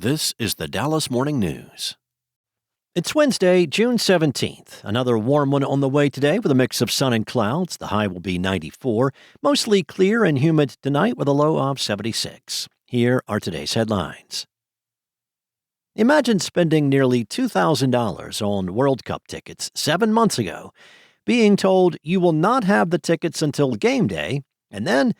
This is the Dallas Morning News. It's Wednesday, June 17th. Another warm one on the way today with a mix of sun and clouds. The high will be 94. Mostly clear and humid tonight with a low of 76. Here are today's headlines. Imagine spending nearly $2,000 on World Cup tickets 7 months ago, being told you will not have the tickets until game day, and then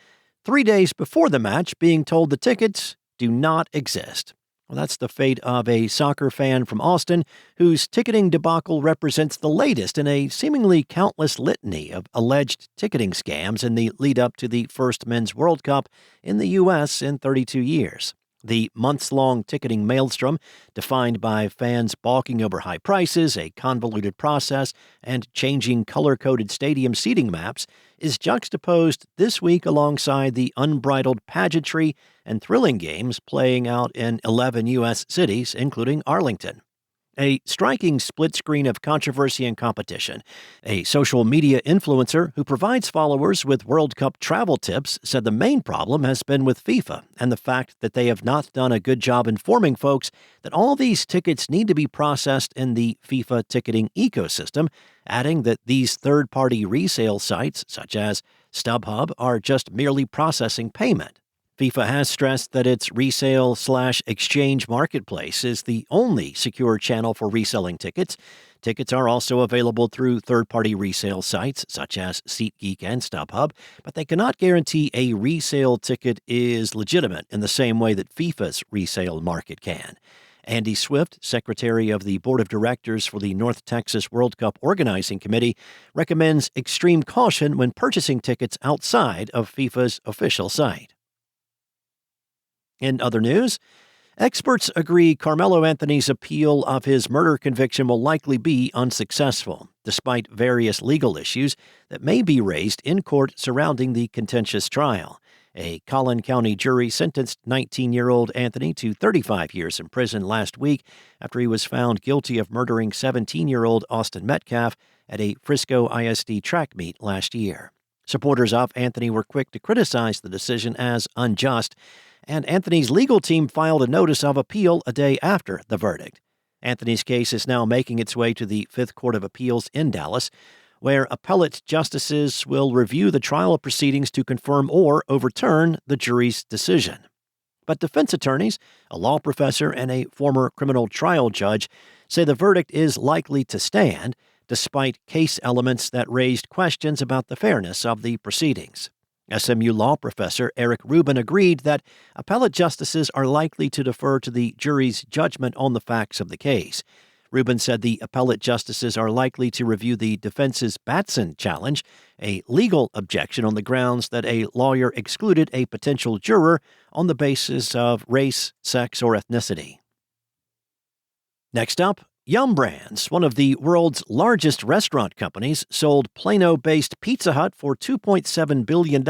3 days before the match being told the tickets do not exist. Well, that's the fate of a soccer fan from Austin whose ticketing debacle represents the latest in a seemingly countless litany of alleged ticketing scams in the lead-up to the first Men's World Cup in the U.S. in 32 years. The months-long ticketing maelstrom, defined by fans balking over high prices, a convoluted process, and changing color-coded stadium seating maps, is juxtaposed this week alongside the unbridled pageantry and thrilling games playing out in 11 U.S. cities, including Arlington. A striking split screen of controversy and competition. A social media influencer who provides followers with World Cup travel tips said the main problem has been with FIFA and the fact that they have not done a good job informing folks that all these tickets need to be processed in the FIFA ticketing ecosystem, adding that these third-party resale sites, such as StubHub, are just merely processing payment. FIFA has stressed that its resale/exchange marketplace is the only secure channel for reselling tickets. Tickets are also available through third-party resale sites such as SeatGeek and StubHub, but they cannot guarantee a resale ticket is legitimate in the same way that FIFA's resale market can. Andy Swift, secretary of the board of directors for the North Texas World Cup Organizing Committee, recommends extreme caution when purchasing tickets outside of FIFA's official site. In other news, experts agree Karmelo Anthony's appeal of his murder conviction will likely be unsuccessful, despite various legal issues that may be raised in court surrounding the contentious trial. A Collin County jury sentenced 19-year-old Anthony to 35 years in prison last week after he was found guilty of murdering 17-year-old Austin Metcalf at a Frisco ISD track meet last year. Supporters of Anthony were quick to criticize the decision as unjust, and Anthony's legal team filed a notice of appeal a day after the verdict. Anthony's case is now making its way to the Fifth Court of Appeals in Dallas, where appellate justices will review the trial proceedings to confirm or overturn the jury's decision. But defense attorneys, a law professor, and a former criminal trial judge say the verdict is likely to stand, despite case elements that raised questions about the fairness of the proceedings. SMU law professor Eric Rubin agreed that appellate justices are likely to defer to the jury's judgment on the facts of the case. Rubin said the appellate justices are likely to review the defense's Batson challenge, a legal objection on the grounds that a lawyer excluded a potential juror on the basis of race, sex, or ethnicity. Next up, Yum Brands, one of the world's largest restaurant companies, sold Plano-based Pizza Hut for $2.7 billion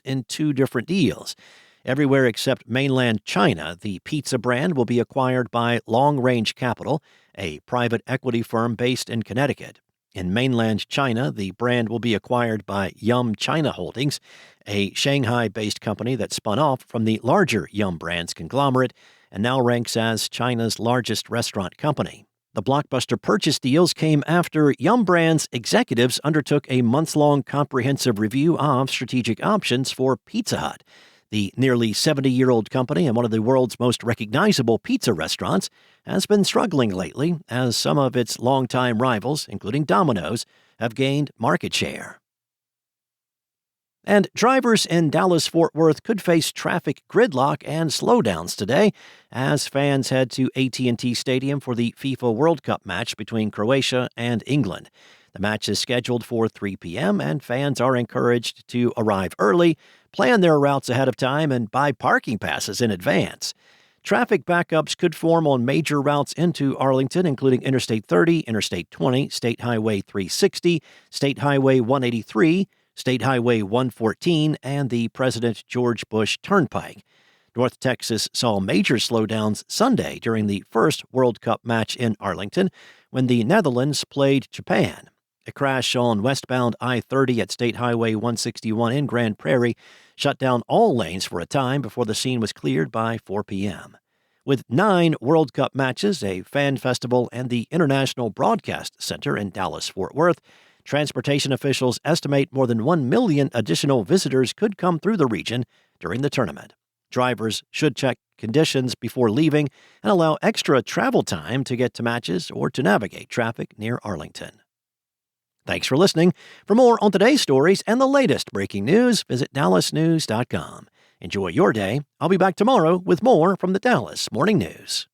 in 2 different deals. Everywhere except mainland China, the pizza brand will be acquired by Long Range Capital, a private equity firm based in Connecticut. In mainland China, the brand will be acquired by Yum China Holdings, a Shanghai-based company that spun off from the larger Yum Brands conglomerate and now ranks as China's largest restaurant company. The blockbuster purchase deals came after Yum Brands executives undertook a months-long comprehensive review of strategic options for Pizza Hut. The nearly 70-year-old company and one of the world's most recognizable pizza restaurants has been struggling lately as some of its longtime rivals, including Domino's, have gained market share. And drivers in Dallas-Fort Worth could face traffic gridlock and slowdowns today as fans head to AT&T Stadium for the FIFA World Cup match between Croatia and England. The match is scheduled for 3 p.m., and fans are encouraged to arrive early, plan their routes ahead of time, and buy parking passes in advance. Traffic backups could form on major routes into Arlington, including Interstate 30, Interstate 20, State Highway 360, State Highway 183, State Highway 114, and the President George Bush Turnpike. North Texas saw major slowdowns Sunday during the first World Cup match in Arlington when the Netherlands played Japan. A crash on westbound I-30 at State Highway 161 in Grand Prairie shut down all lanes for a time before the scene was cleared by 4 p.m. With 9 World Cup matches, a fan festival, and the International Broadcast Center in Dallas-Fort Worth, transportation officials estimate more than 1 million additional visitors could come through the region during the tournament. Drivers should check conditions before leaving and allow extra travel time to get to matches or to navigate traffic near Arlington. Thanks for listening. For more on today's stories and the latest breaking news, visit dallasnews.com. Enjoy your day. I'll be back tomorrow with more from the Dallas Morning News.